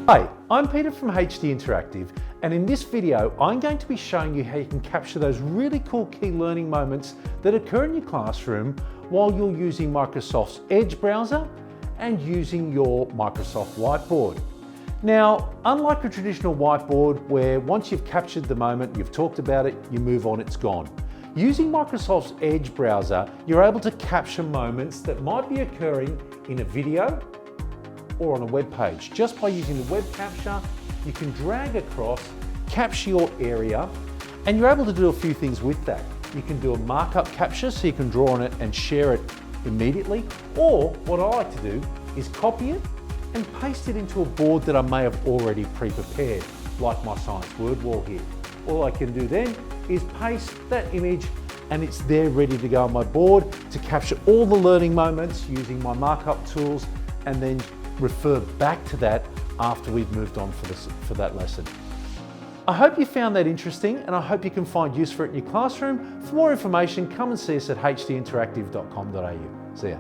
Hi, I'm Peter from HD Interactive, and in this video I'm going to be showing you how you can capture those really cool key learning moments that occur in your classroom while you're using Microsoft's Edge browser and using your Microsoft Whiteboard. Now, unlike a traditional whiteboard where once you've captured the moment, you've talked about it, you move on, it's gone. Using Microsoft's Edge browser, you're able to capture moments that might be occurring in a video or on a web page. Just by using the web capture, you can drag across, capture your area, and you're able to do a few things with that. You can do a markup capture so you can draw on it and share it immediately, or what I like to do is copy it and paste it into a board that I may have already pre-prepared, like my science word wall here. All I can do then is paste that image and it's there ready to go on my board to capture all the learning moments using my markup tools and then refer back to that after we've moved on for that lesson. I hope you found that interesting and I hope you can find use for it in your classroom. For more information, come and see us at hdinteractive.com.au. See ya.